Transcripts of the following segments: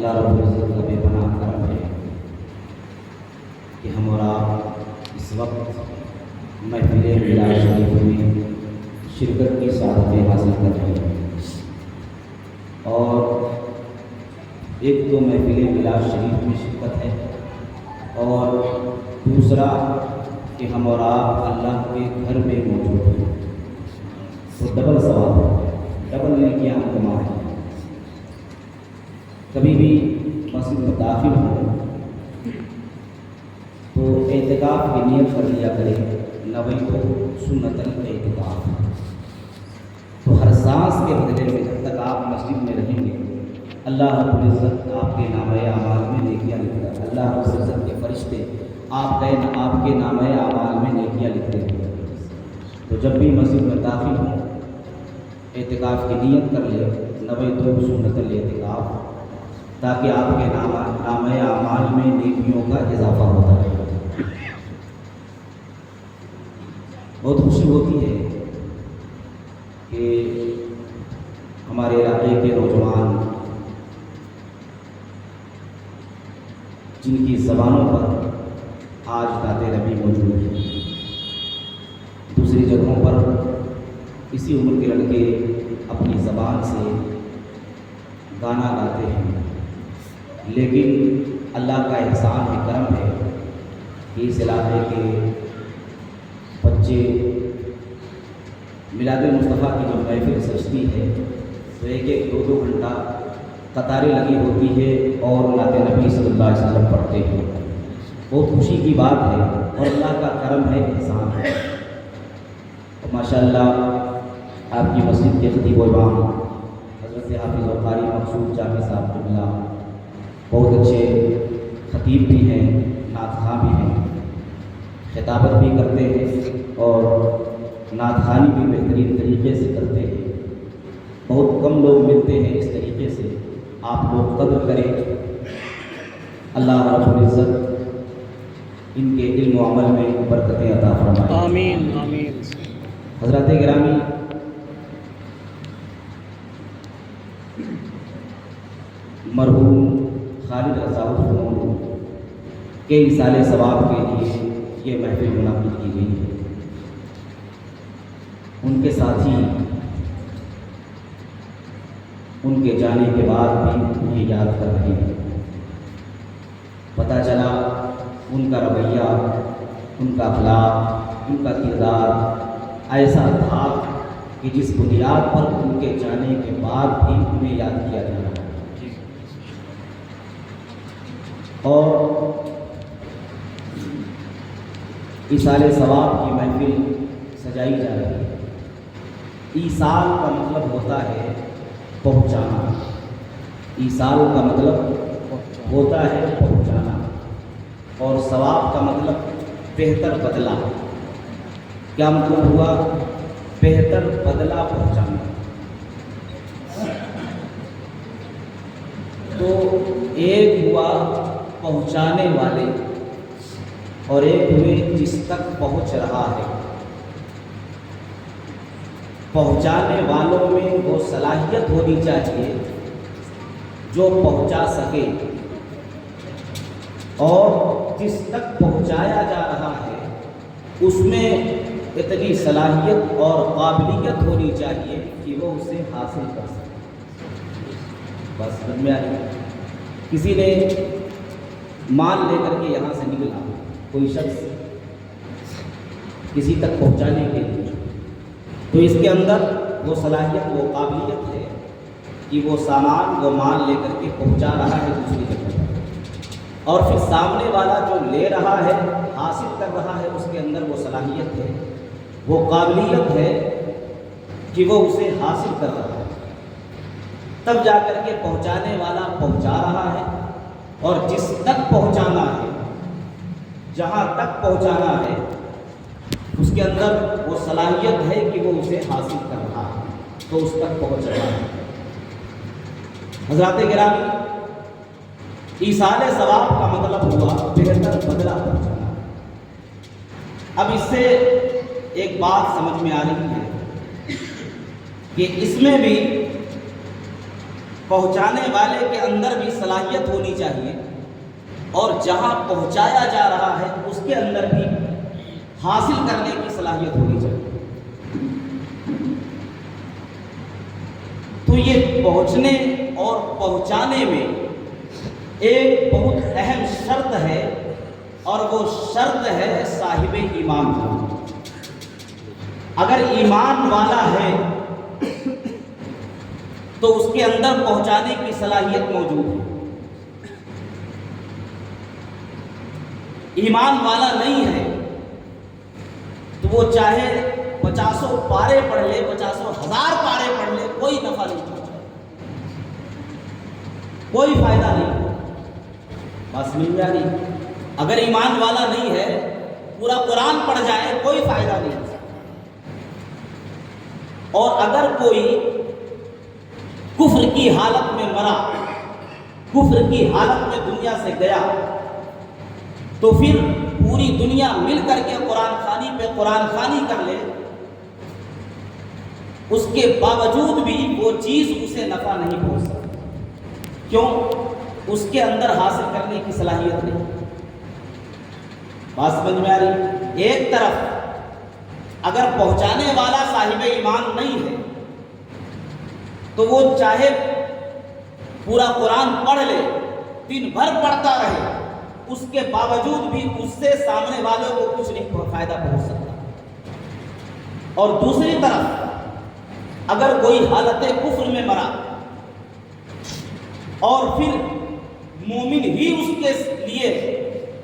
اللہ رب العزت کا بے پناہ کرم ہے کہ ہم اور آپ اس وقت محفل میلاد شریف میں شرکت کی سعادتیں حاصل کر رہے ہیں، اور ایک تو محفل میلاد شریف میں شرکت ہے، اور دوسرا کہ ہم اور آپ اللہ کے گھر میں موجود ہیں، تو ڈبل ثواب ہے، ڈبل نیکیاں ہم کما رہے ہیں۔ کبھی بھی مسجد میں داخل ہوں تو اعتکاف کی نیت کر لیا کرے، نویت سنت الاعتکاف، تو ہر سانس کے بدلے میں جب تک آپ مسجد میں رہیں گے اللہ رب العزت آپ کے نامہ اعمال میں نیکیاں لکھتا ہے، اللہ رب العزت کے فرشتے آپ کے نامہ اعمال میں نیکیاں لکھتے ہیں۔ تو جب بھی مسجد میں داخل ہوں اعتکاف کی نیت کر لے، نویت سنت الاعتکاف، تاکہ آپ کے نامہ اعمال میں نیکیوں کا اضافہ ہوتا رہے۔ بہت خوشی ہوتی ہے کہ ہمارے علاقے کے نوجوان جن کی زبانوں پر آج نعت نبی موجود ہے، دوسری جگہوں پر اسی عمر کے لڑکے اپنی زبان سے گانا گاتے ہیں، لیکن اللہ کا احسان ہے، کرم ہے کہ اس علاقے کے بچے میلاد مصطفیٰ کی جو محفل سجتی ہے تو ایک دو گھنٹہ قطاریں لگی ہوتی ہے اور نعت نبی صلی اللہ علیہ وسلم پڑھتے ہیں۔ بہت خوشی کی بات ہے اور اللہ کا کرم ہے، احسان ہے۔ ماشاء اللہ آپ کی مسجد کے خطیب و امام حضرت حافظ و قاری مقصود جامی صاحب کو ملا، بہت اچھے خطیب بھی ہیں، نعت خواں بھی ہیں، خطابت بھی کرتے ہیں اور نعت خوانی بھی بہترین طریقے سے کرتے ہیں۔ بہت کم لوگ ملتے ہیں اس طریقے سے، آپ لوگ قدر کریں، اللہ رب العزت ان کے علم و عمل میں برکتیں عطا فرمائے، آمین آمین۔ حضرات گرامی، مرحوم خالد رضا الفنون کے ایصال ثواب کے لیے یہ محفل منعقد کی گئی ہے۔ ان کے ساتھی ان کے جانے کے بعد بھی انہیں یاد کر رہے ہیں۔ پتہ چلا ان کا رویہ، ان کا اخلاق، ان کا کردار ایسا تھا کہ جس بنیاد پر ان کے جانے کے بعد بھی انہیں یاد کیا جا رہا ہے، اور ایصال ثواب کی محفل سجائی جا رہی ہے۔ ایصال کا مطلب ہوتا ہے پہنچانا، ایصال کا مطلب ہوتا ہے پہنچانا، اور ثواب کا مطلب بہتر بدلہ۔ کیا مطلب ہوا؟ بہتر بدلہ پہنچانا۔ تو ایک ہوا پہنچانے والے اور ایک ہوئے جس تک پہنچ رہا ہے۔ پہنچانے والوں میں وہ صلاحیت ہونی چاہیے جو پہنچا سکے، اور جس تک پہنچایا جا رہا ہے اس میں اتنی صلاحیت اور قابلیت ہونی چاہیے کہ وہ اسے حاصل کر سکے۔ بس سمجھ میں آئی؟ کسی نے مال لے کر کے یہاں سے نکلا، کوئی شخص کسی تک پہنچانے کے لیے، تو اس کے اندر وہ صلاحیت، وہ قابلیت ہے کہ وہ سامان، وہ مال لے کر کے پہنچا رہا ہے دوسری جگہ پر، اور پھر سامنے والا جو لے رہا ہے، حاصل کر رہا ہے، اس کے اندر وہ صلاحیت ہے، وہ قابلیت ہے کہ وہ اسے حاصل کر رہا ہے۔ تب جا کر کے پہنچانے والا پہنچا رہا ہے، اور جس تک پہنچانا ہے، جہاں تک پہنچانا ہے، اس کے اندر وہ صلاحیت ہے کہ وہ اسے حاصل کر رہا ہے، تو اس تک پہنچ رہا ہے۔ حضرات گرامی، ایصال ثواب کا مطلب ہوا بہتر بدلہ پہنچانا۔ اب اس سے ایک بات سمجھ میں آ رہی ہے کہ اس میں بھی پہنچانے والے کے اندر بھی صلاحیت ہونی چاہیے، اور جہاں پہنچایا جا رہا ہے اس کے اندر بھی حاصل کرنے کی صلاحیت ہونی چاہیے۔ تو یہ پہنچنے اور پہنچانے میں ایک بہت اہم شرط ہے، اور وہ شرط ہے صاحب ایمان کا۔ اگر ایمان والا ہے تو اس کے اندر پہنچانے کی صلاحیت موجود ہے۔ ایمان والا نہیں ہے تو وہ چاہے 50 پارے پڑھ لے، 50,000 پارے پڑھ لے، کوئی نفع نہیں پہنچائے، کوئی فائدہ نہیں۔ بس مل جائے گی۔ اگر ایمان والا نہیں ہے، پورا قرآن پڑھ جائے، کوئی فائدہ نہیں۔ اور اگر کوئی کفر کی حالت میں مرا، کفر کی حالت میں دنیا سے گیا، تو پھر پوری دنیا مل کر کے قرآن خوانی پہ قرآن خوانی کر لے، اس کے باوجود بھی وہ چیز اسے نفع نہیں پہنچ سکتی۔ کیوں؟ اس کے اندر حاصل کرنے کی صلاحیت نہیں۔ بات سمجھ میں آ رہی؟ ایک طرف اگر پہنچانے والا صاحب ایمان نہیں ہے تو وہ چاہے پورا قرآن پڑھ لے، دن بھر پڑھتا رہے، اس کے باوجود بھی اس سے سامنے والوں کو کچھ نہیں فائدہ پہنچ سکتا۔ اور دوسری طرف اگر کوئی حالت کفر میں مرا اور پھر مومن ہی اس کے لیے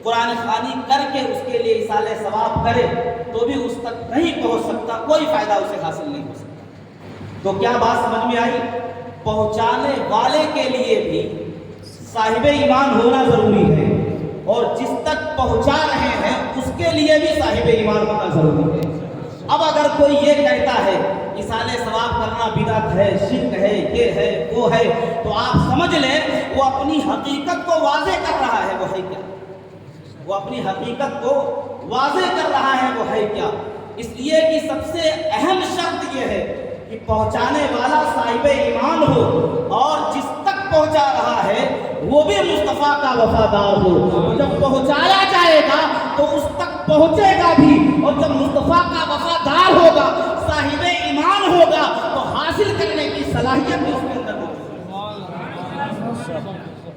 قرآن خوانی کر کے اس کے لیے ایصال ثواب کرے تو بھی اس تک نہیں پہنچ سکتا، کوئی فائدہ اسے حاصل نہیں ہو سکتا۔ تو کیا بات سمجھ میں آئی؟ پہنچانے والے کے لیے بھی صاحب ایمان ہونا ضروری ہے، اور جس تک پہنچا رہے ہیں اس کے لیے بھی صاحب ایمان ہونا ضروری ہے۔ اب اگر کوئی یہ کہتا ہے ایصال ثواب کرنا بدعت ہے، شرک ہے، یہ ہے، وہ ہے، تو آپ سمجھ لیں وہ اپنی حقیقت کو واضح کر رہا ہے، وہ ہے کیا؟ وہ اپنی حقیقت کو واضح کر رہا ہے، وہ ہے کیا؟ اس لیے کہ سب سے اہم شرط یہ ہے کہ پہنچانے والا صاحب ایمان ہو، اور جس تک پہنچا رہا ہے وہ بھی مصطفیٰ کا وفادار ہو۔ جب پہنچایا جائے گا تو اس تک پہنچے گا بھی، اور جب مصطفیٰ کا وفادار ہوگا، صاحب ایمان ہوگا، تو حاصل کرنے کی صلاحیت بھی اس کے اندر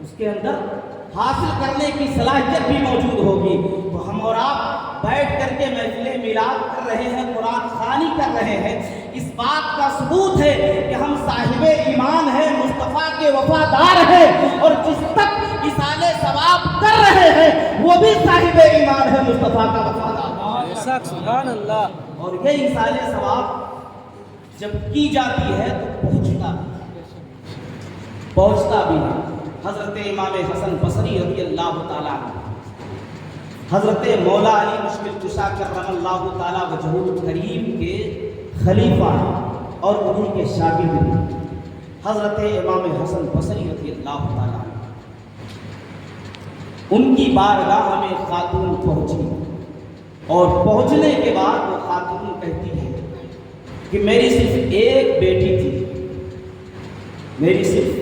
اس کے اندر حاصل کرنے کی صلاحیت بھی موجود ہوگی۔ تو ہم اور آپ بیٹھ کر کے محفل میلاد کر رہے ہیں، قرآن خوانی کر رہے ہیں، اس بات کا ثبوت ہے کہ ہم صاحب ایمان ہیں، مصطفیٰ کے وفادار ہیں، اور جس تک ایصال ثواب کر رہے ہیں وہ بھی صاحب ایمان ہے، مصطفیٰ کا وفادار۔ سبحان اللہ۔ اور یہ ایصال ثواب جب کی جاتی ہے تو پہنچتا بھی ہے۔ حضرت امام حسن بصری رضی اللہ تعالیٰ عنہ، حضرت مولا علی مشکل کشا کرم اللہ تعالیٰ وجہہ الکریم کے خلیفہ ہیں اور انہیں کے شاگرد ہیں۔ حضرت امام حسن بصری رضی اللہ تعالیٰ عنہ، ان کی بارگاہ میں خاتون پہنچی، اور پہنچنے کے بعد وہ خاتون کہتی ہے کہ میری صرف ایک بیٹی تھی، میری صرف